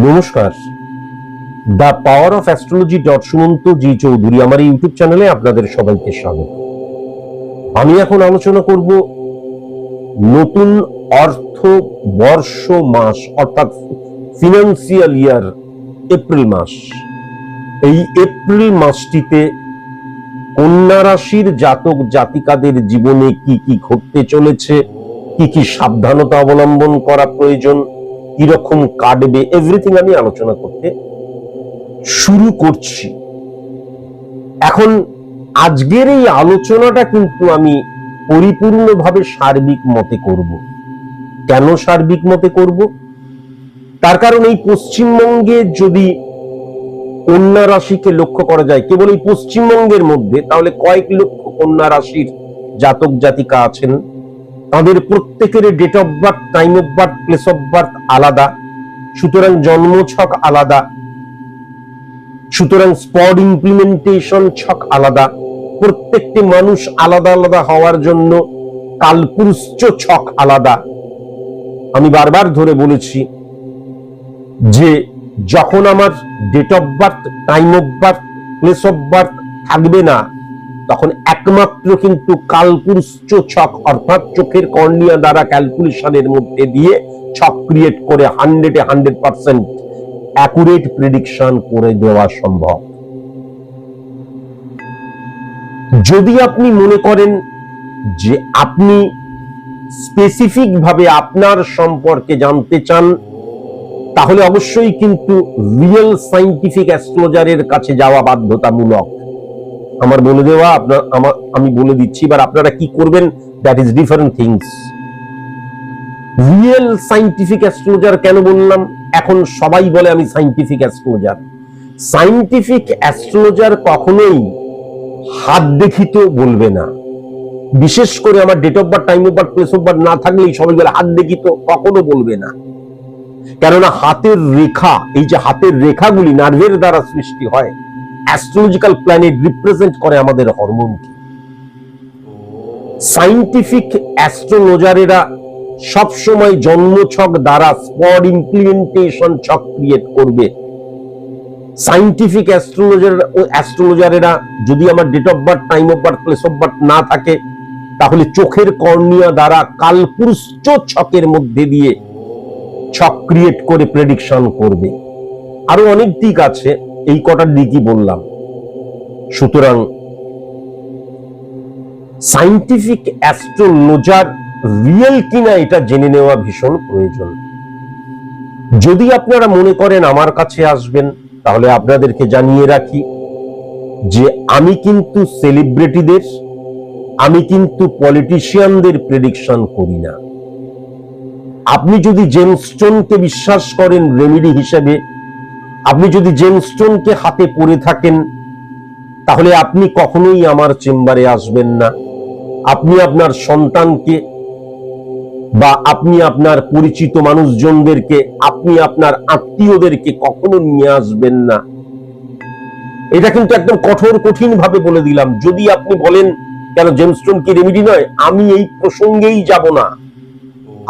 নমস্কার, the power of astrology Sumanta ji Chowdhury আমার এই ইউটিউব চ্যানেলে আপনাদের সবাইকে স্বাগত। আমি এখন আলোচনা করব নতুন অর্থ বর্ষ মাস অর্থাৎ ফিনান্সিয়াল ইয়ার এপ্রিল মাস। এই এপ্রিল মাসটিতে কন্যা রাশির জাতক জাতিকাদের জীবনে কি কি ঘটতে চলেছে, কি কি সাবধানতা অবলম্বন করা প্রয়োজন, কিরকম কাটবে, এভরিথিং আমি আলোচনা করতে শুরু করছি। এখন আজকের এই আলোচনাটা কিন্তু আমি পরিপূর্ণভাবে সার্বিক মতে করব। কেন সার্বিক মতে করব? তার কারণ এই পশ্চিমবঙ্গে যদি কন্যা রাশিকে লক্ষ্য করা যায় কেবল এই পশ্চিমবঙ্গের মধ্যে, তাহলে কয়েক লক্ষ কন্যা রাশির জাতক জাতিকা আছেন। তাদের প্রত্যেকের date of birth, time of birth, place of birth আলাদা, সুতরাং জন্মছক আলাদা, সুতরাং স্পট ইমপ্লিমেন্টেশন ছক আলাদা। প্রত্যেকটি মানুষ আলাদা আলাদা হওয়ার জন্য কালপুরুষ ছক আলাদা। আমি বারবার ধরে বলেছি যে যখন আমার date of birth, time of birth, place of birth থাকবে না, তখন একমাত্র কিন্তু কালপুরুষ ছক অর্থাৎ চোখের কর্নিয়া দ্বারা ক্যালকুলেশনের মধ্যে দিয়ে ছক ক্রিয়েট করে 100% অ্যাকুরেট প্রেডিকশন করে দেওয়া সম্ভব। যদি আপনি মনে করেন যে আপনি স্পেসিফিক ভাবে আপনার সম্পর্কে জানতে চান, তাহলে অবশ্যই কিন্তু রিয়েল সায়েন্টিফিক অ্যাস্ট্রোলজারের কাছে যাওয়া বাধ্যতামূলক। আমার বলে দেওয়া আমি বলে দিচ্ছি, এবার আপনারা কি করবেন that is different things. Real scientific astrologer কেন বললাম? এখন সবাই বলে আমি সায়েন্টিফিক অ্যাস্ট্রোলজার। সায়েন্টিফিক অ্যাস্ট্রোলজার কখনোই হাত দেখিত বলবে না। বিশেষ করে আমার date of birth, time of birth, place of birth না থাকলেই সবাই বলে হাত দেখিত, কখনো বলবে না। কেননা হাতের রেখা, এই যে হাতের রেখাগুলি নার্ভের দ্বারা সৃষ্টি হয়, অ্যাস্ট্রোলজিক্যাল প্ল্যানেট রিপ্রেজেন্ট করে আমাদের হরমোনকে। সায়েন্টিফিক অ্যাস্ট্রোলজারেরা সবসময় জন্মছক দ্বারা স্পট ইমপ্লিমেন্টেশন ছক ক্রিয়েট করবে। সায়েন্টিফিক অ্যাস্ট্রোলজারেরা যদি আমার date of birth, time of birth, place of birth না থাকে, তাহলে চোখের কর্নিয়া দ্বারা কালপুরুষ ছকের মধ্যে দিয়ে ছক ক্রিয়েট করে প্রেডিকশন করবে। আরো অনেক দিক আছে, এই কটার দিকই বললাম। সুতরাং সায়েন্টিফিক অ্যাস্ট্রোলজার রিয়েল কিনা এটা জেনে নেওয়া ভীষণ প্রয়োজন। যদি আপনারা মনে করেন আমার কাছে আসবেন, তাহলে আপনাদেরকে জানিয়ে রাখি যে আমি কিন্তু সেলিব্রিটিদের, আমি কিন্তু পলিটিশিয়ানদের প্রেডিকশন করি না। আপনি যদি জেমস্টোনকে বিশ্বাস করেন রেমেডি হিসেবে, আপনি যদি জেমস্টোনকে হাতে পরে থাকেন, তাহলে আপনি কখনোই আমার চেম্বারে আসবেন না। আপনি আপনার সন্তানকে বা আপনি আপনার পরিচিত মানুষজনদেরকে, আপনি আপনার আত্মীয়দেরকে কখনো নিয়ে আসবেন না। এটা কিন্তু একদম কঠিন ভাবে বলে দিলাম। যদি আপনি বলেন কেন জেমস্টোন কি রেমেডি নয়, আমি এই প্রসঙ্গেই যাব না।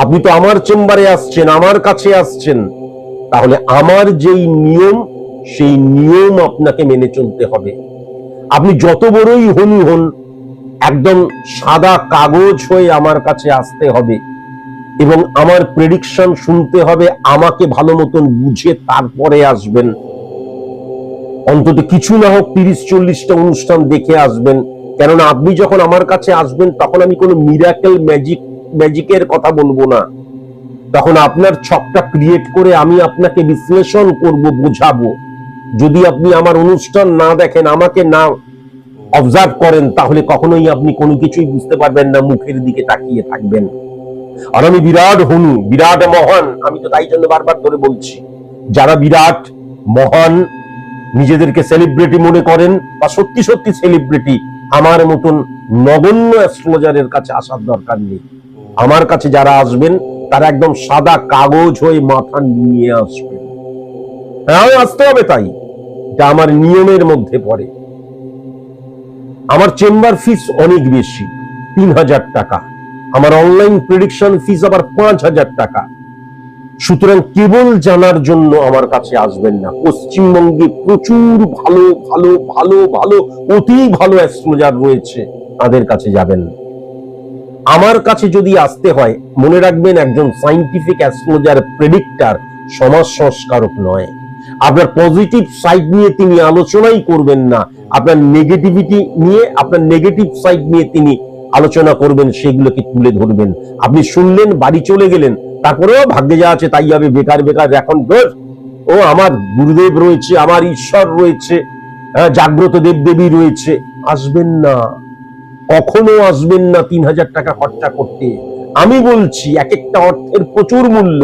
আপনি তো আমার চেম্বারে আসছেন, আমার কাছে আসছেন, তাহলে আমার যেই নিয়ম, সেই নিয়ম আপনাকে মেনে চলতে হবে। আপনি যত বড়ই হনু হন, একদম সাদা কাগজ হয়ে আমার কাছে আসতে হবে এবং আমার প্রেডিকশন শুনতে হবে। আমাকে ভালো মতন বুঝে তারপরে আসবেন। অন্তত কিছু না হোক 30-40টা অনুষ্ঠান দেখে আসবেন। কেননা আপনি যখন আমার কাছে আসবেন, তখন আমি কোনো মিরাকেল ম্যাজিকের কথা বলবো না। তখন আপনার ছকটা ক্রিয়েট করে আমি আপনাকে বিশ্লেষণ করব, বোঝাবো। যদি আপনি আমার অনুষ্ঠান না দেখেন, আমাকে না অবজার্ভ করেন, তাহলে কখনোই আপনি কোনো কিছুই বুঝতে পারবেন না, মুখের দিকে তাকিয়ে থাকবেন। আর আমি বিরাট হনু, বিরাট মহান, আমি তো তাই জন্য বারবার ধরে বলছি, যারা বিরাট মহান, নিজেদেরকে সেলিব্রিটি মনে করেন বা সত্যি সত্যি সেলিব্রিটি, আমার মতন নগণ্য অ্যাস্ট্রোলজারের কাছে আসার দরকার নেই। আমার কাছে যারা আসবেন, তারা একদম সাদা কাগজ হয়ে মাথা নিয়ে আসবেন। হ্যাঁ, আসতে হবে, তাই এটা আমার নিয়মের মধ্যে পড়ে। আমার চেম্বার ফিস অনেক বেশি, 3000 টাকা। আমার অনলাইন প্রেডিকশন ফিস আবার 5000 টাকা। সুতরাং কেবল জানার জন্য আমার কাছে আসবেন না। পশ্চিমবঙ্গে প্রচুর ভালো ভালো ভালো ভালো অতি ভালো অ্যাস্ট্রোলজার রয়েছে, তাদের কাছে যাবেন। আমার কাছে যদি আসতে হয়, মনে রাখবেন একজন সায়েন্টিফিক অ্যাস্ট্রোলজার প্রেডিক্টর সমাজ সংস্কারক নয়। আপনার পজিটিভ সাইড নিয়ে তিনি আলোচনাই করবেন না, আপনার নেগেটিভিটি নিয়ে, আপনার নেগেটিভ সাইড নিয়ে তিনি আলোচনা করবেন, সেগুলোকে তুলে ধরবেন। আপনি শুনলেন, বাড়ি চলে গেলেন, তারপরেও ভাগ্যে যা আছে তাই হবে, বেকার বেকার এখন ও আমার গুরুদেব রয়েছে, আমার ঈশ্বর রয়েছে, জাগ্রত দেবদেবী রয়েছে। আসবেন না, কখনো আসবেন না 3000 টাকা খরচা করতে। আমি বলছি এক একটা অর্থের প্রচুর মূল্য।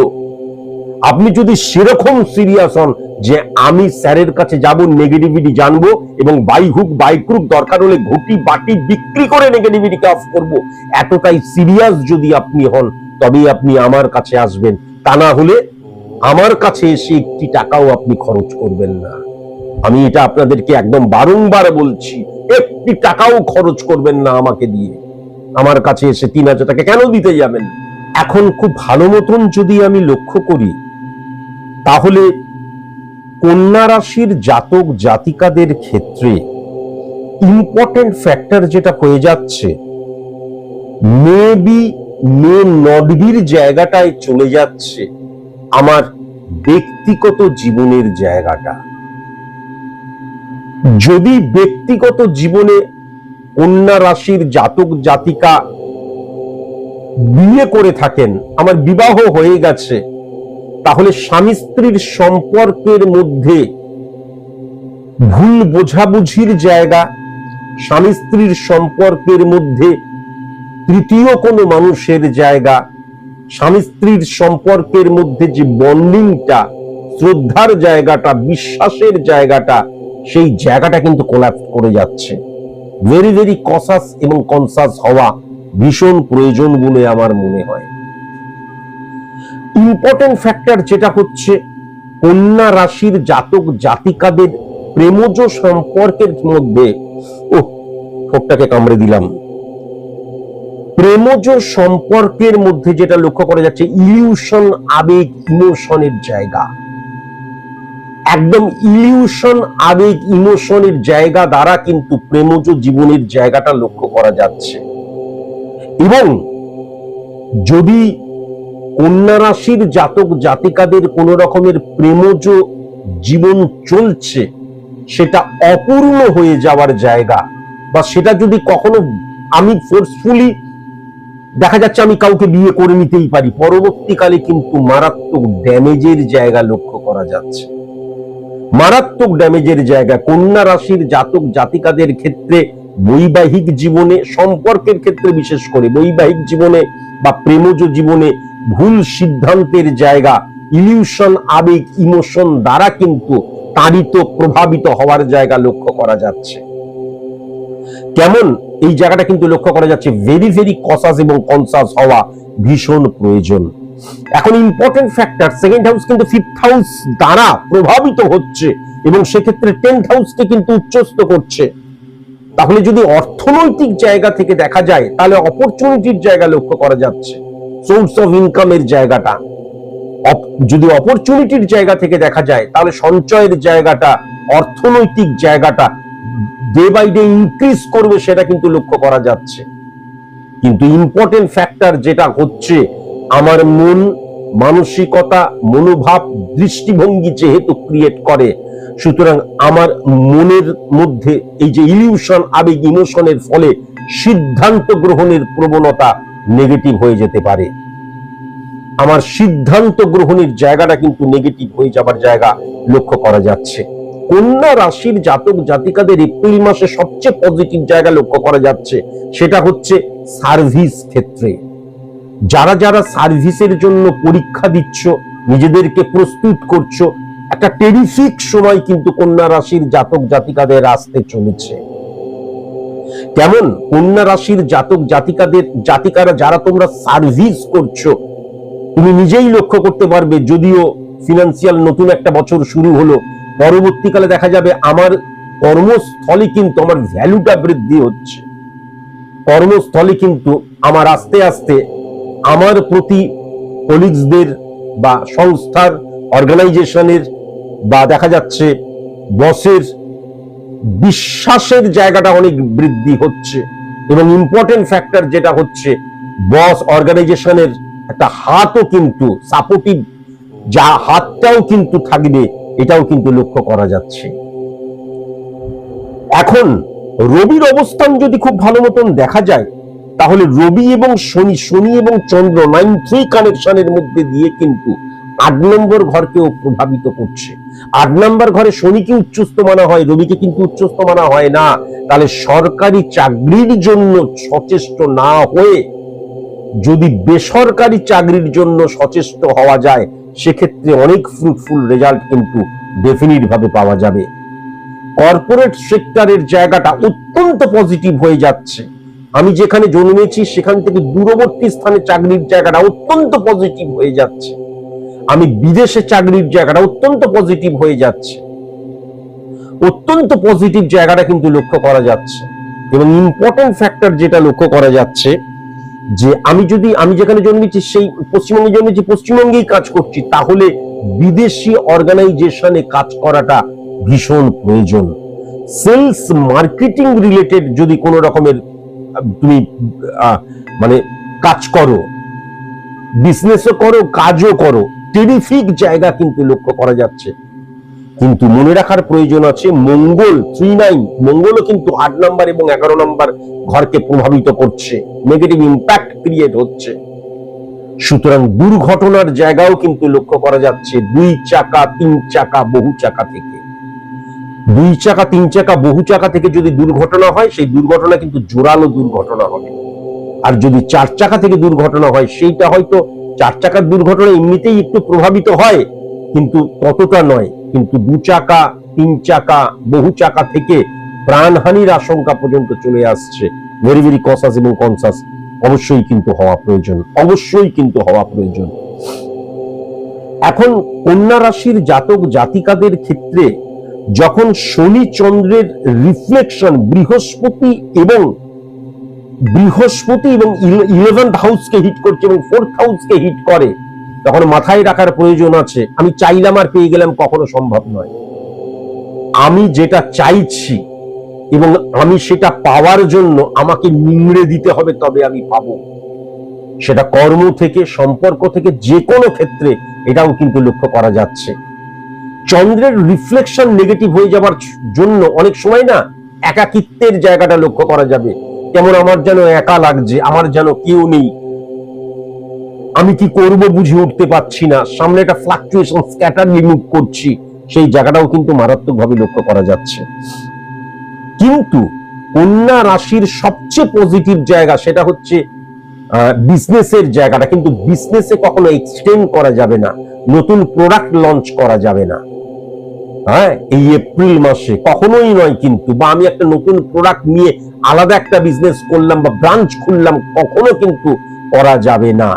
আপনি যদি সেরকম সিরিয়াস হন যে আমি স্যারের কাছে যাব, নেগেটিভিটি জানবো এবং বাই হুক বাই ক্রুক দরকার হলে ঘটি বাটি বিক্রি করে নেগেটিভিটিকে অফ করব, এতটাই সিরিয়াস যদি আপনি হন, তবেই আপনি আমার কাছে আসবেন। তা না হলে আমার কাছে এসে একটি টাকাও আপনি খরচ করবেন না। আমি এটা আপনাদেরকে একদম বারংবার বলছি, একটি টাকাও খরচ করবেন না আমাকে দিয়ে। আমার কাছে এসে 3000 টাকা কেন দিতে যাবেন? এখন খুব ভালো মতন যদি আমি লক্ষ্য করি, তাহলে কন্যা রাশির জাতক জাতিকাদের ক্ষেত্রে ইম্পর্টেন্ট ফ্যাক্টর যেটা হয়ে যাচ্ছে, মেবি মে নডবির জায়গাটায় চলে যাচ্ছে আমার ব্যক্তিগত জীবনের জায়গাটা। যদি ব্যক্তিগত জীবনে কন্যা রাশির জাতক জাতিকা বিয়ে করে থাকেন, আমার বিবাহ হয়ে গেছে, তাহলে স্বামী স্ত্রীর সম্পর্কের মধ্যে ভুল বোঝাবুঝির জায়গা, স্বামী স্ত্রীর সম্পর্কের মধ্যে তৃতীয় কোনো মানুষের জায়গা, স্বামী স্ত্রীর সম্পর্কের মধ্যে যে বন্ডিংটা, শ্রদ্ধার জায়গাটা, বিশ্বাসের জায়গাটা, সেই জায়গাটা কিন্তু কোল্যাপস করে যাচ্ছে। ভেরি ভেরি কসাস এবং কনসাস হওয়া ভীষণ প্রয়োজন বলে আমার মনে হয়। ইম্পর্টেন্ট ফ্যাক্টর যেটা হচ্ছে, কন্যা রাশির জাতক জাতিকাদের প্রেমজ সম্পর্কের মধ্যে, ঠোঁটটাকে কামড়ে দিলাম, প্রেমজ সম্পর্কের মধ্যে যেটা লক্ষ্য করা যাচ্ছে, ইলিউশন, আবেগ, ইমোশনের জায়গা, একদম ইলিউশন, আবেগ, ইমোশনের জায়গা দ্বারা কিন্তু প্রেমজ জীবনের জায়গাটা লক্ষ্য করা যাচ্ছে। এবং যদি কন্যা রাশির জাতক জাতিকাদের কোন রকমের প্রেমজ জীবন চলছে, সেটা অপূর্ণ হয়ে যাওয়ার জায়গা, বা সেটা যদি কখনো আমি ফোর্সফুলি দেখা যাচ্ছে আমি কাউকে বিয়ে করে নিতেই পারি, পরবর্তীকালে কিন্তু মারাত্মক ড্যামেজের জায়গা লক্ষ্য করা যাচ্ছে। মারাত্মক ড্যামেজের জায়গা কন্যা রাশির জাতক জাতিকাদের ক্ষেত্রে বৈবাহিক জীবনে, সম্পর্কের ক্ষেত্রে বিশেষ করে বৈবাহিক জীবনে বা প্রেমজ জীবনে ভুল সিদ্ধান্তের জায়গা, ইলিউশন, আবেগ, ইমোশন দ্বারা কিন্তু তাড়িত, প্রভাবিত হওয়ার জায়গা লক্ষ্য করা যাচ্ছে। কেমন এই জায়গাটা কিন্তু লক্ষ্য করা যাচ্ছে। ভেরি ভেরি কসাস এবং কনসাস হওয়া ভীষণ প্রয়োজন। এখন ইম্পর্টেন্ট ফ্যাক্টর, সেকেন্ড হাউস কিন্তু ফিফথ হাউস দ্বারা প্রভাবিত হচ্ছে এবং সেক্ষেত্রে 10th হাউসকে কিন্তু উচ্চস্থ করছে। তাহলে যদি অর্থনৈতিক জায়গা থেকে দেখা যায়, তাহলে অপরচুনিটির জায়গা লক্ষ্য করা যাচ্ছে, সোর্স অফ ইনকামের জায়গাটা। যদি অপরচুনিটির জায়গা থেকে দেখা যায়, তাহলে সঞ্চয়ের জায়গাটা, অর্থনৈতিক জায়গাটা ডে বাই ডে ইনক্রিজ করবে, সেটা কিন্তু লক্ষ্য করা যাচ্ছে। কিন্তু ইম্পর্টেন্ট ফ্যাক্টর যেটা হচ্ছে, আমার মন, মানসিকতা, মনোভাব, দৃষ্টিভঙ্গি যেহেতু ক্রিয়েট করে, সুতরাং আমার মনের মধ্যে এই যে ইলিউশন, আবেগ, ইমোশনের ফলে সিদ্ধান্ত গ্রহণের প্রবণতা নেগেটিভ হয়ে যেতে পারে। আমার সিদ্ধান্ত গ্রহণের জায়গাটা কিন্তু নেগেটিভ হয়ে যাবার জায়গা লক্ষ্য করা যাচ্ছে। কন্যা রাশির জাতক জাতিকাদের এপ্রিল মাসে সবচেয়ে পজিটিভ জায়গা লক্ষ্য করা যাচ্ছে, সেটা হচ্ছে সার্ভিস ক্ষেত্রে। যারা যারা সার্ভিসের জন্য পরীক্ষা দিচ্ছ, নিজেদেরকে প্রস্তুত করছো, একটা টেরিফিক সময় কিন্তু কন্যা রাশির জাতক জাতিকাদের আসতে চলেছে। কেমন কন্যা রাশির জাতক জাতিকারা যারা তোমরা সার্ভিস করছো, তুমি নিজেই লক্ষ্য করতে পারবে, যদিও ফিনান্সিয়াল নতুন একটা বছর শুরু হলো, পরবর্তীকালে দেখা যাবে আমার কর্মস্থলে কিন্তু আমার ভ্যালুটা বৃদ্ধি হচ্ছে। কর্মস্থলে কিন্তু আমার আস্তে আস্তে আমার প্রতি কলিগসদের, বা সংস্থার, অর্গানাইজেশনের বা দেখা যাচ্ছে বসের বিশ্বাসের জায়গাটা অনেক বৃদ্ধি হচ্ছে। এবং ইম্পর্টেন্ট ফ্যাক্টর যেটা হচ্ছে, বস অর্গানাইজেশনের একটা হাতও কিন্তু সাপোর্টিভ, যা হাতটাও কিন্তু থাকবে, এটাও কিন্তু লক্ষ্য করা যাচ্ছে। এখন রবির অবস্থান যদি খুব ভালো মতন দেখা যায়, তাহলে রবি এবং শনি এবং চন্দ্র 9-3 কানেকশনের মধ্যে দিয়ে কিন্তু 8 নম্বর ঘরকেও প্রভাবিত করছে। 8 নম্বর ঘরে শনিকে উচ্চস্থ মানা হয়, রবিকে কিন্তু উচ্চস্থ মানা হয় না। তাহলে সরকারি চাকরির জন্য সচেষ্ট না হয়ে যদি বেসরকারি চাকরির জন্য সচেষ্ট হওয়া যায়, সেক্ষেত্রে অনেক ফ্রুটফুল রেজাল্ট কিন্তু ডেফিনিট ভাবে পাওয়া যাবে। কর্পোরেট সেক্টরের জায়গাটা অত্যন্ত পজিটিভ হয়ে যাচ্ছে। আমি যেখানে জন্মেছি সেখান থেকে দূরবর্তী স্থানে চাকরির জায়গাটা অত্যন্ত পজিটিভ হয়ে যাচ্ছে। আমি বিদেশে চাকরির জায়গাটা অত্যন্ত পজিটিভ হয়ে যাচ্ছে। অত্যন্ত পজিটিভ জায়গাটা কিন্তু লক্ষ্য করা যাচ্ছে। এবং ইম্পর্টেন্ট ফ্যাক্টর যেটা লক্ষ্য করা যাচ্ছে, যে আমি যেখানে জন্মেছি সেই পশ্চিমবঙ্গে জন্মেছি, পশ্চিমবঙ্গেই কাজ করছি, তাহলে বিদেশি অর্গানাইজেশনে কাজ করাটা ভীষণ প্রয়োজন। সেলস মার্কেটিং রিলেটেড যদি কোনো রকমের তুমি মানে কাজ করো, বিজনেসও করো, কাজও করো, টেরিফিক জায়গা কিন্তু লক্ষ্য করা যাচ্ছে। কিন্তু মনে রাখার প্রয়োজন আছে, মঙ্গল 3-9 মঙ্গলও কিন্তু 8 নম্বর এবং 11 নম্বর ঘরকে প্রভাবিত করছে, নেগেটিভ ইম্প্যাক্ট ক্রিয়েট হচ্ছে। সুতরাং দুর্ঘটনার জায়গাও কিন্তু লক্ষ্য করা যাচ্ছে 2 চাকা 3 চাকা বহু চাকা থেকে। 2 চাকা 3 চাকা বহু চাকা থেকে যদি দুর্ঘটনা হয়, সেই দুর্ঘটনা কিন্তু জোরালো দুর্ঘটনা হবে। আর যদি 4 চাকা থেকে দুর্ঘটনা হয়, সেইটা হয়তো 4 চাকার দুর্ঘটনা এমনিতেই একটু প্রভাবিত হয়, কিন্তু ততটা নয়। কিন্তু 2 চাকা 3 চাকা বহু চাকা থেকে প্রাণহানির আশঙ্কা পর্যন্ত চলে আসছে। ভেরি ভেরি কসাস এবং কনসাস অবশ্যই কিন্তু হওয়া প্রয়োজন, অবশ্যই কিন্তু হওয়া প্রয়োজন। এখন কন্যা রাশির জাতক জাতিকাদের ক্ষেত্রে যখন শনি চন্দ্রের রিফ্লেকশন বৃহস্পতি এবং 11th হাউসকে হিট করছে এবং 4th হাউসকে হিট করে, তখন মাথায় রাখার প্রয়োজন আছে, আমি চাইলাম আর পেয়ে গেলাম কখনো সম্ভব নয়। আমি যেটা চাইছি এবং আমি সেটা পাওয়ার জন্য আমাকে নিংড়ে দিতে হবে, তবে আমি পাবো। সেটা কর্ম থেকে, সম্পর্ক থেকে, যে কোনো ক্ষেত্রে এটাও কিন্তু লক্ষ্য করা যাচ্ছে। চন্দ্রের রিফ্লেকশন নেগেটিভ হয়ে যাবার জন্য অনেক সময় না একাকিত্বের জায়গাটা লক্ষ্য করা যাবে। যেমন আমার যেন একা লাগছে, আমার যেন কেউ নেই, আমি কি করব বুঝে উঠতে পারছি না, সামনে একটা ফ্লাকচুয়েশন স্ক্যাটার রিমুভ করছি, সেই জায়গাটাও কিন্তু মারাত্মকভাবে লক্ষ্য করা যাচ্ছে। কিন্তু কন্যা রাশির সবচেয়ে পজিটিভ জায়গা সেটা হচ্ছে বিজনেসের জায়গাটা। কিন্তু বিজনেসে কখনো এক্সটেন্ড করা যাবে না, নতুন প্রোডাক্ট লঞ্চ করা যাবে না। হ্যাঁ, এই এপ্রিল মাসে কখনোই নয় কিন্তু, বা আমি একটা নতুন প্রোডাক্ট নিয়ে আলাদা একটা বিজনেস করলাম বা ব্রাঞ্চ খুললাম, কখনো কিন্তু করা যাবে না।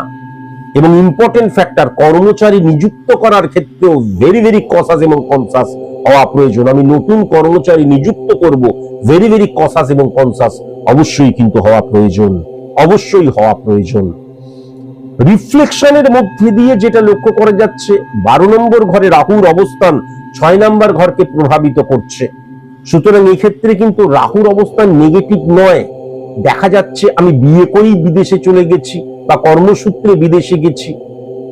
এবং ইম্পর্টেন্ট ফ্যাক্টর, কর্মচারী নিযুক্ত করার ক্ষেত্রেও ভেরি ভেরি কসাস এবং কনসাস হওয়া প্রয়োজন। আমি নতুন কর্মচারী নিযুক্ত করব, ভেরি ভেরি কসাস এবং কনসাস অবশ্যই কিন্তু হওয়া প্রয়োজন, অবশ্যই হওয়া প্রয়োজন। রিফ্লেকশনের মধ্যে দিয়ে যেটা লক্ষ্য করা যাচ্ছে, 12 নম্বর ঘরে রাহুর অবস্থান 6 নম্বর ঘরকে প্রভাবিত করছে। সুতরাং এই ক্ষেত্রে কিন্তু রাহুর অবস্থান নেগেটিভ নয়। দেখা যাচ্ছে আমি বিয়ে করেই বিদেশে চলে গেছি বা কর্মসূত্রে বিদেশে গেছি,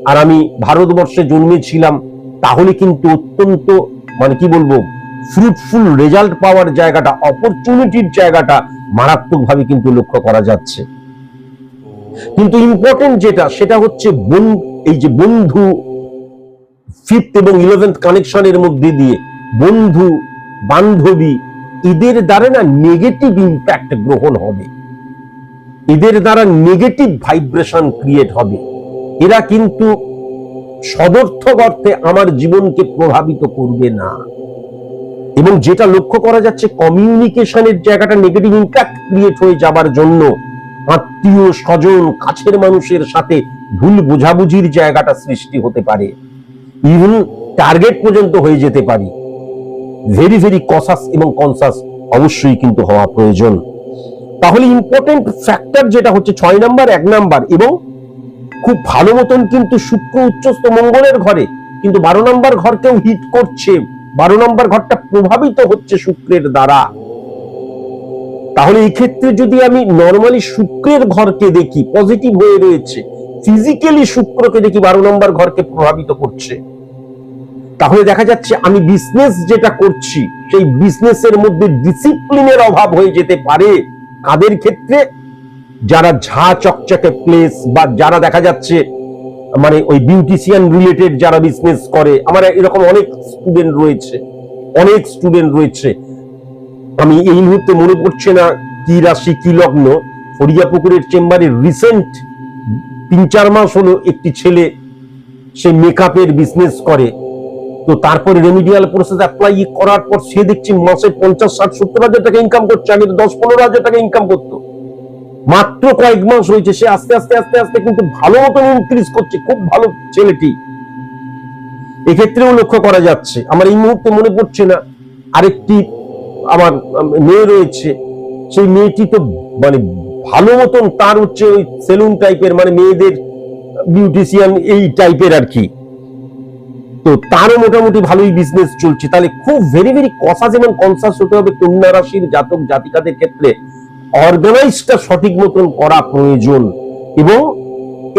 আর আমি ভারতবর্ষে জন্মেছিলাম, তাহলে কিন্তু অত্যন্ত মানে কি বলবো, ফ্রুটফুল রেজাল্ট পাওয়ার জায়গাটা, অপরচুনিটির জায়গাটা মারাত্মকভাবে কিন্তু লক্ষ্য করা যাচ্ছে। কিন্তু ইম্পর্টেন্ট যেটা, সেটা হচ্ছে এই যে বন্ধু 5th এবং 11th কানেকশনের মধ্যে দিয়ে বন্ধু বান্ধবী, এদের দ্বারা না নেগেটিভ ইম্প্যাক্ট গ্রহণ হবে, এদের দ্বারা নেগেটিভ ভাইব্রেশন ক্রিয়েট হবে। এরা কিন্তু সদর্থক অর্থে আমার জীবনকে প্রভাবিত করবে না। এবং যেটা লক্ষ্য করা যাচ্ছে, কমিউনিকেশনের জায়গাটা নেগেটিভ ইম্প্যাক্ট ক্রিয়েট হয়ে যাবার জন্য আত্মীয় স্বজন, কাছের মানুষের সাথে ভুল বোঝাবুঝির জায়গাটা সৃষ্টি হতে পারে, ইভেন টার্গেট পর্যন্ত হয়ে যেতে পারি। ভেরি ভেরি কসাস এবং কনসাস অবশ্যই কিন্তু হওয়া প্রয়োজন। তাহলে ইম্পর্টেন্ট ফ্যাক্টর যেটা হচ্ছে 6 নাম্বার, 1 নাম্বার এবং খুব ভালো মতন কিন্তু শুক্র উচ্চস্থ মঙ্গলের ঘরে, কিন্তু 12 নম্বর ঘরকেও হিট করছে, 12 নম্বর ঘরটা প্রভাবিত হচ্ছে শুক্রের দ্বারা। তাহলে এই ক্ষেত্রে যদি আমি নর্মালি শুক্রের ঘরকে দেখি পজিটিভ হয়ে রয়েছে, ফিজিক্যালি শুক্রকে দেখি 12 নম্বর ঘরকে প্রভাবিত করছে, তাহলে দেখা যাচ্ছে আমি বিজনেস যেটা করছি সেই বিজনেসের মধ্যে ডিসিপ্লিনের অভাব হয়ে যেতে পারে। কাদের ক্ষেত্রে? যারা ঝা চকচকে প্লেস, বা যারা দেখা যাচ্ছে মানে ওই বিউটিশিয়ান রিলেটেড যারা বিজনেস করে। আমার এরকম অনেক স্টুডেন্ট রয়েছে। আমি এই মুহূর্তে মনে পড়ছে না কি রাশি কি লগ্ন, ফরিয়াপুকুরের চেম্বারে রিসেন্ট 3-4 মাস হলো একটি ছেলে সে মেকআপের বিজনেস করে। তো তারপরে রেমিডিয়াল প্রসেস অ্যাপ্লাই করার পর সে দেখছি মাসে 50-60-70 হাজার টাকা ইনকাম করছে। আগে তো 10-15 হাজার টাকা ইনকাম করতো। মাত্র কয়েক মাস হয়েছে, সে আস্তে আস্তে আস্তে আস্তে কিন্তু ভালো মতন ইনক্রিজ করছে। খুব ভালো ছেলেটি, এক্ষেত্রেও লক্ষ্য করা যাচ্ছে। আমার এই মুহূর্তে মনে পড়ছে না, আরেকটি আমার মেয়ে রয়েছে, সেই মেয়েটি তো মানে ভালো মতন তার হচ্ছে ওই সেলুন টাইপের, মানে মেয়েদের বিউটিশিয়ান এই টাইপের আর কি। তো তারও মোটামুটি ভালোই বিজনেস চলছে। তাহলে খুব ভেরি ভেরি কসাস এবং কনসাস হতে হবে কন্যা রাশির জাতক জাতিকাদের ক্ষেত্রে। অর্গানাইজটা সঠিক মতন করা প্রয়োজন। এবং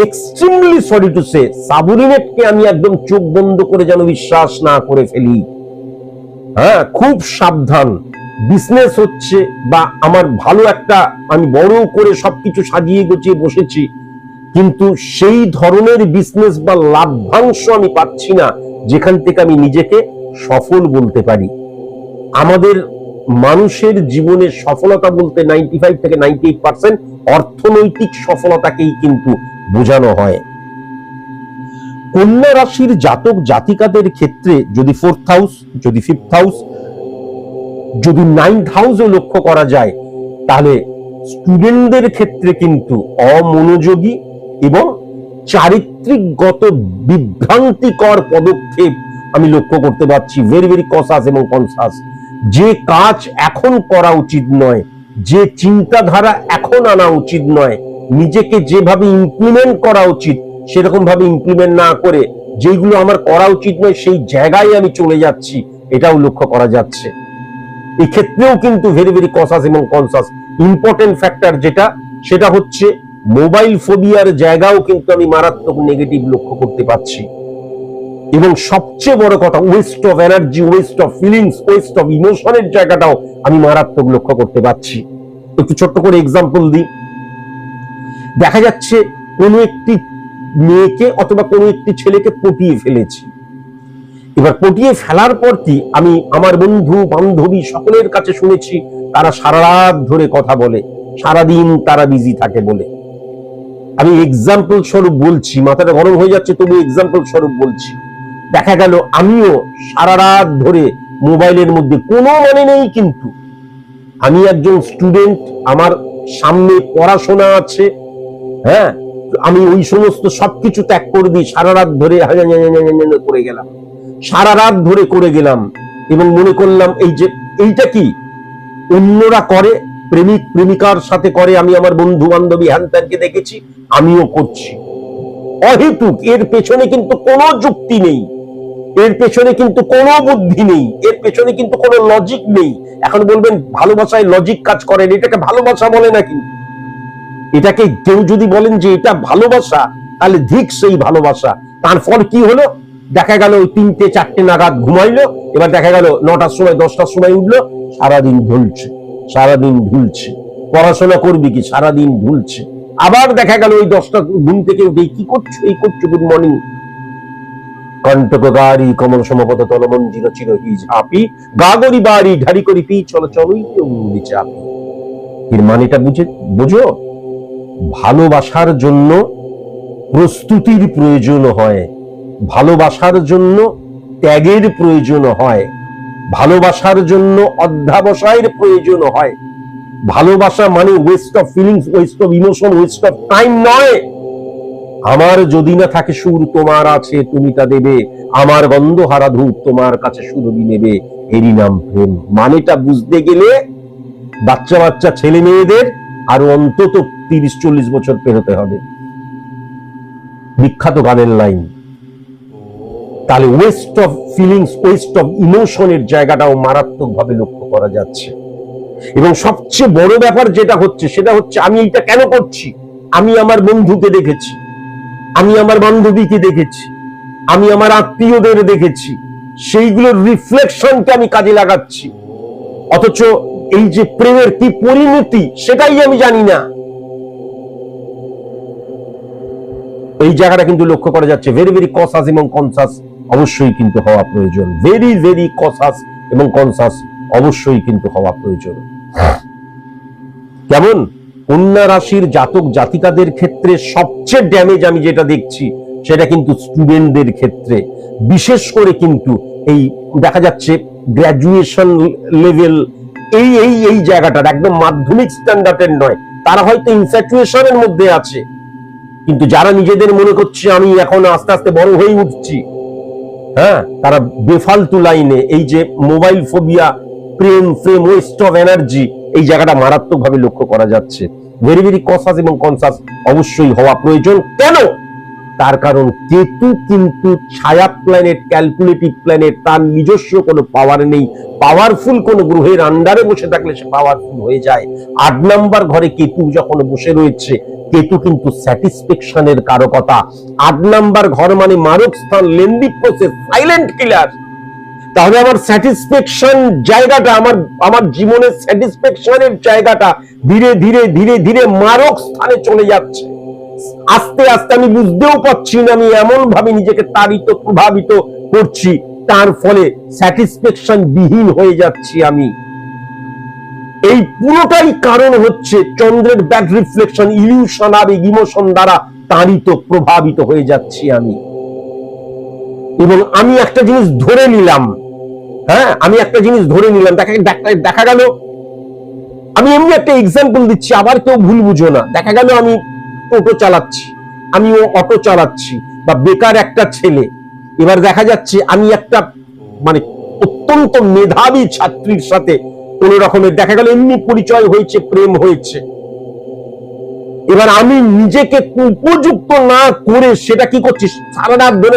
এক্সট্রিমলি সরি টু সে, সাবঅর্ডিনেটকে আমি একদম চোখ বন্ধ করে যেন বিশ্বাস না করে ফেলি। হ্যাঁ, খুব সাবধান। বিজনেস হচ্ছে বা আমার ভালো একটা, আমি বড় করে সবকিছু সাজিয়ে গুছিয়ে বসেছি, কিন্তু সেই ধরনের বিজনেস বা লাভ্যাংশ আমি পাচ্ছি না যেখান থেকে আমি নিজেকে সফল বলতে পারি। আমাদের মানুষের জীবনে সফলতা বলতে 95 থেকে 98% অর্থনৈতিক সফলতাকেই কিন্তু বোঝানো হয়। কন্যা রাশির জাতক জাতিকাদের ক্ষেত্রে যদি 4th হাউস, যদি 5th হাউস, যদি 9th হাউসে লক্ষ্য করা যায়, তাহলে স্টুডেন্টদের ক্ষেত্রে কিন্তু অমনোযোগী এবং চারিত্রিকগত বিভ্রান্তিকর পদক্ষেপ আমি লক্ষ্য করতে পারছি। ভেরি ভেরি কসাস এবং কনসাস। যে কাজ এখন করা উচিত নয়, যে চিন্তাধারা এখন আনা উচিত নয়, নিজেকে যেভাবে ইমপ্লিমেন্ট করা উচিত সেরকম ভাবে ইমপ্লিমেন্ট না করে যেগুলো আমার করা উচিত নয় সেই জায়গায় আমি চলে যাচ্ছি, এটাও লক্ষ্য করা যাচ্ছে। এই ক্ষেত্রেও কিন্তু ভেরি ভেরি কসাস এবং কনসাস। ইম্পর্টেন্ট ফ্যাক্টর যেটা, সেটা হচ্ছে মোবাইল ফোবিয়ার জায়গাও কিন্তু আমি মারাত্মক নেগেটিভ লক্ষ্য করতে পারছি। এবং সবচেয়ে বড় কথা, waste of energy, waste of feelings, waste of ইমোশনের জায়গাটাও আমি মারাত্মক লক্ষ্য করতে পারছি। একটু ছোট্ট করে এক্সাম্পল দিই। দেখা যাচ্ছে কোনো একটি মেয়েকে অথবা কোনো একটি ছেলেকে পটিয়ে ফেলেছি। এবার পটিয়ে ফেলার পর কি আমি আমার বন্ধু বান্ধবী সকলের কাছে শুনেছি তারা সারা রাত ধরে কথা বলে, সারাদিন তারা বিজি থাকে বলে। আমি এক্সাম্পল স্বরূপ বলছি, মাথাটা গরম হয়ে যাচ্ছে তবু এক্সাম্পল স্বরূপ বলছি। দেখা গেল আমিও সারা রাত ধরে মোবাইলের মধ্যে, কোনো মানে নেই কিন্তু আমি একজন স্টুডেন্ট, আমার সামনে পড়াশোনা আছে, হ্যাঁ, আমি ওই সমস্ত সবকিছু ত্যাগ করে দিই, সারা রাত ধরে করে গেলাম, সারা রাত ধরে করে গেলাম এবং মনে করলাম এই যে এইটা কি অন্যরা করে, প্রেমিক প্রেমিকার সাথে করে, আমি আমার বন্ধু বান্ধবী হ্যান ত্যানকে দেখেছি, আমিও করছি। অহেতুক, এর পেছনে কিন্তু কোনো যুক্তি নেই, এর পেছনে কিন্তু কোনো বুদ্ধি নেই, এর পেছনে কিন্তু কোনো লজিক নেই। এখন বলবেন ভালোবাসায় লজিক কাজ করে, এটাকে ভালোবাসা বলে না। কিন্তু এটাকে কেউ যদি বলেন যে এটা ভালোবাসা, তাহলে ধিক সেই ভালোবাসা। তারপর কি হলো, দেখা গেল ওই 3টে-4টে নাগাদ ঘুমাইলো, এবার দেখা গেল 9টার সময় 10টার সময় উঠলো, সারাদিন ঢুলছে, সারাদিন ঢুলছে। পড়াশোনা করবি কি, সারাদিন ঢুলছে। আবার দেখা গেল ওই 10টা ঘুম থেকে উঠে কি করছো, এই করছো, গুড মর্নিং, কণ্টকগারি কমল সমপদ তলমঞ্জির চিরহি ঝাপি গাগরি বাড়ি ঢারি করি পি চল চলই চাপি। এর মানেটা বুঝো, ভালোবাসার জন্য প্রস্তুতির প্রয়োজন হয়, ভালোবাসার জন্য ত্যাগের প্রয়োজন হয়, ভালোবাসার জন্য অধ্যাবসায়ের প্রয়োজন হয়। ভালোবাসা মানে West of feelings, waste of emotion, West of time নয়। আমার যদি না থাকে সুর, তোমার আছে তুমি তা দেবে, আমার গন্ধ হারা ধূপ তোমার কাছে সুরভি নেবে, এরই নাম প্রেম। মানেটা বুঝতে গেলে বাচ্চা বাচ্চা ছেলে মেয়েদের আরো অন্তত 30-40 বছর পেরোতে হবে। বিখ্যাত গানের লাইন। তাহলে waste of feelings, waste of ইমোশনের জায়গাটাও মারাত্মকভাবে লক্ষ্য করা যাচ্ছে। এবং সবচেয়ে বড় ব্যাপার যেটা হচ্ছে সেটা হচ্ছে, আমি এটা কেন করছি? আমি আমার বন্ধুকে দেখেছি, আমি আমার বান্ধবীকে দেখেছি, আমি আমার আত্মীয়দের দেখেছি, সেইগুলোর রিফ্লেকশনকে আমি কাজে লাগাচ্ছি, অথচ এই যে প্রেমের কি পরিণতি সেটাই আমি জানি না। এই জায়গাটা কিন্তু লক্ষ্য করা যাচ্ছে। ভেরি ভেরি কসাস এবং কনসাস অবশ্যই কিন্তু হওয়া প্রয়োজন। ভেরি ভেরি কসাস এবং কনসাস অবশ্যই কিন্তু হওয়া প্রয়োজন। কেমন? কন্যা রাশির জাতক জাতিকাদের ক্ষেত্রে সবচেয়ে ড্যামেজ আমি যেটা দেখছি সেটা কিন্তু স্টুডেন্টদের ক্ষেত্রে, বিশেষ করে কিন্তু এই দেখা যাচ্ছে গ্র্যাজুয়েশন লেভেল, এই এই এই জায়গাটার একদম মাধ্যমিক স্ট্যান্ডার্ডের নয়, তারা হয়তো ইনফ্যাচুয়েশনের মধ্যে আছে, কিন্তু যারা নিজেদের মনে করছে আমি এখন আস্তে আস্তে বড় হয়ে উঠছি, হ্যাঁ, তারা বেফালতু লাইনে এই যে mobile phobia, Prem frame, West of energy, এই জায়গাটা মারাত্মকভাবে লক্ষ্য করা যাচ্ছে। ভেরি ভেরি কসাস এবং কনসাস অবশ্যই হওয়া প্রয়োজন। কেন? তার কারণ কেতু কিন্তু ছায়া প্ল্যানেট, ক্যালকুলেটিভ প্ল্যানেট, তার নিজস্ব কোনো পাওয়ার নেই। পাওয়ারফুল কোন গ্রহের আন্ডারে বসে থাকলে সে পাওয়ারফুল হয়ে যায়। 8 নাম্বার ঘরে কেতু যখন বসে রয়েছে, কেতু কিন্তু স্যাটিসফ্যাকশনের কারকতা। 8 নাম্বার ঘর মানে মারক স্থান, লেন্দি প্রসেস, সাইলেন্ট কিলার। তাহলে আমার স্যাটিসফ্যাকশন জায়গাটা, আমার জীবনের স্যাটিসফ্যাকশনের জায়গাটা ধীরে ধীরে ধীরে ধীরে মারক স্থানে চলে যাচ্ছে। আস্তে আস্তে আমি বুঝতেও পারছি না, আমি এমন ভাবে নিজেকে তাড়িত প্রভাবিত করছি, তার ফলে স্যাটিসফ্যাকশন বিহীন হয়ে যাচ্ছি আমি। এই পুরোটাই কারণ হচ্ছে চন্দ্রের ব্যাড রিফ্লেকশন, ইলিউশন, আবেগ, ইমোশন দ্বারা তাড়িত প্রভাবিত হয়ে যাচ্ছি আমি। এবং আমি একটা জিনিস ধরে নিলাম, হ্যাঁ, আমি একটা জিনিস ধরে নিলাম, দেখা গেল, আমি এমনি একটা এক্সাম্পল দিচ্ছি, আবার কেউ ভুল বুঝো না। দেখা গেল আমি টোটো চালাচ্ছি, আমিও অটো চালাচ্ছি, বা বেকার একটা ছেলে। এবার দেখা যাচ্ছে আমি একটা মানে অত্যন্ত মেধাবী ছাত্রীর সাথে কোন রকমের দেখা গেল এমনি পরিচয় হয়েছে, প্রেম হয়েছে। এবার আমি নিজেকে উপযুক্ত না করে সেটা কি করছি, সারা রাত ধরে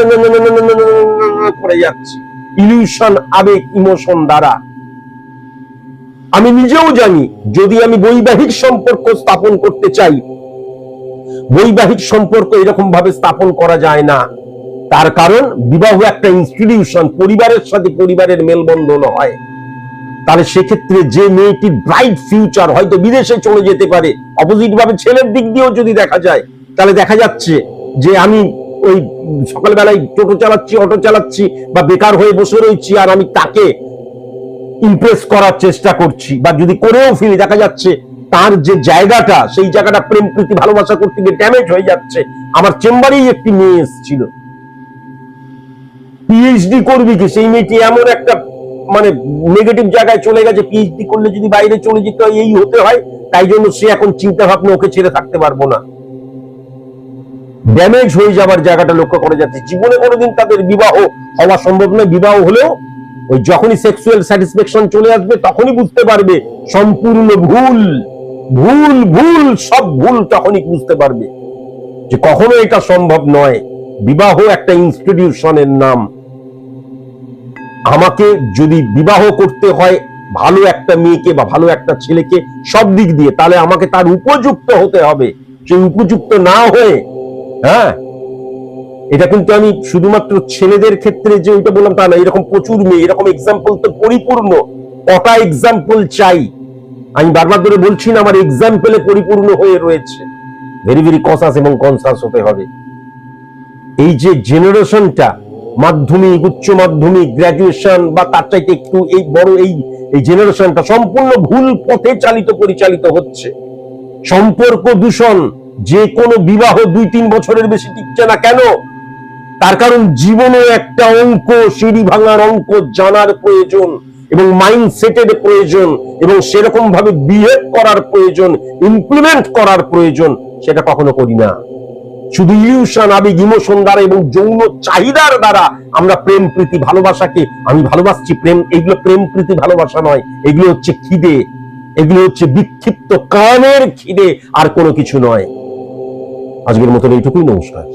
করে যাচ্ছি ইলিউশন, আবেগ, ইমোশন দ্বারা। আমি নিজেও জানি যদি আমি বৈবাহিক সম্পর্ক স্থাপন করতে চাই, বৈবাহিক সম্পর্ক এরকম ভাবে স্থাপন করা যায় না। তার কারণ বিবাহ একটা ইনস্টিটিউশন, পরিবারের সাথে পরিবারের মেলবন্ধন হয়। তাহলে সেক্ষেত্রে যে মেয়েটির ব্রাইট ফিউচার হয়তো বিদেশে চলে যেতে পারে, অপোজিট ভাবে ছেলের দিক দিয়েও যদি দেখা যায়, তাহলে দেখা যাচ্ছে যে আমি ওই সকালবেলায় টোটো চালাচ্ছি, অটো চালাচ্ছি, বা বেকার হয়ে বসে রয়েছি, আর আমি তাকে ইমপ্রেস করার চেষ্টা করছি, বা যদি করেও ফেলি, দেখা যাচ্ছে তার যে জায়গাটা, সেই জায়গাটা প্রেম প্রীতি ভালোবাসা করতে গিয়ে ড্যামেজ হয়ে যাচ্ছে। আমার চেম্বারেই একটি মেয়ে এসেছিল, পিএইচডি করবি কি, সেই মেয়েটি এমন একটা মানে নেগেটিভ জায়গায় চলে গেছে, পিএইচডি করলে যদি বাইরে চলে যেতে হয়, এই হতে হয়, তাই জন্য সে এখন চিন্তা ভাবনা ওকে ছেড়ে থাকতে পারবো না। ড্যামেজ হয়ে যাবার জায়গাটা লক্ষ্য করা যাচ্ছে। জীবনে কোনোদিন তাদের বিবাহ হওয়া সম্ভব নয়। বিবাহ হলেও ওই যখনই সেক্সুয়াল স্যাটিসফ্যাকশন চলে আসবে তখনই বুঝতে পারবে সম্পূর্ণ ভুল, ভুল ভুল সব ভুল, তখনই বুঝতে পারবে যে কখনো এটা সম্ভব নয়। বিবাহ একটা ইনস্টিটিউশনের নাম। আমাকে যদি বিবাহ করতে হয় ভালো একটা মেয়েকে বা ভালো একটা ছেলেকে সব দিক দিয়ে, তাহলে আমাকে তার উপযুক্ত হতে হবে। সেই উপযুক্ত না হয়ে, হ্যাঁ, এটা কিন্তু আমি শুধুমাত্র ছেলেদের ক্ষেত্রে যে ওইটা বললাম তা না, এরকম প্রচুর মেয়ে, এরকম এক্সাম্পল তো পরিপূর্ণ। কটা এক্সাম্পল চাই? আমি বারবার ধরে বলছি না, আমার এক্সাম্পলে পরিপূর্ণ হয়ে রয়েছে। ভেরি ভেরি কনসাস এবং কনসাস হতে হবে। এই যে জেনারেশনটা মাধ্যমিক, উচ্চ মাধ্যমিক, গ্রাজুয়েশন বা তার চাইতে একটু এই বড় এই জেনারেশনটা সম্পূর্ণ ভুল পথে পরিচালিত হচ্ছে। সম্পর্ক দূষণ, যে কোনো বিবাহ 2-3 বছরের বেশি টিকছে না। কেন? তার কারণ জীবনে একটা অঙ্ক, সিঁড়ি ভাঙার অঙ্ক জানার প্রয়োজন, এবং মাইন্ডসেটের প্রয়োজন, এবং সেরকম ভাবে বিহেভ করার প্রয়োজন, ইমপ্লিমেন্ট করার প্রয়োজন। সেটা কখনো করি না। শুধু ইলিউশন, আবেগ, ইমোশন দ্বারা এবং যৌন চাহিদার দ্বারা আমরা প্রেম প্রীতি ভালোবাসাকে, আমি ভালোবাসছি প্রেম, এগুলো প্রেম প্রীতি ভালোবাসা নয়, এগুলো হচ্ছে খিদে, এগুলো হচ্ছে বিক্ষিপ্ত কামের খিদে, আর কোনো কিছু নয়। আজকের মতন এইটুকুই। নমস্কার।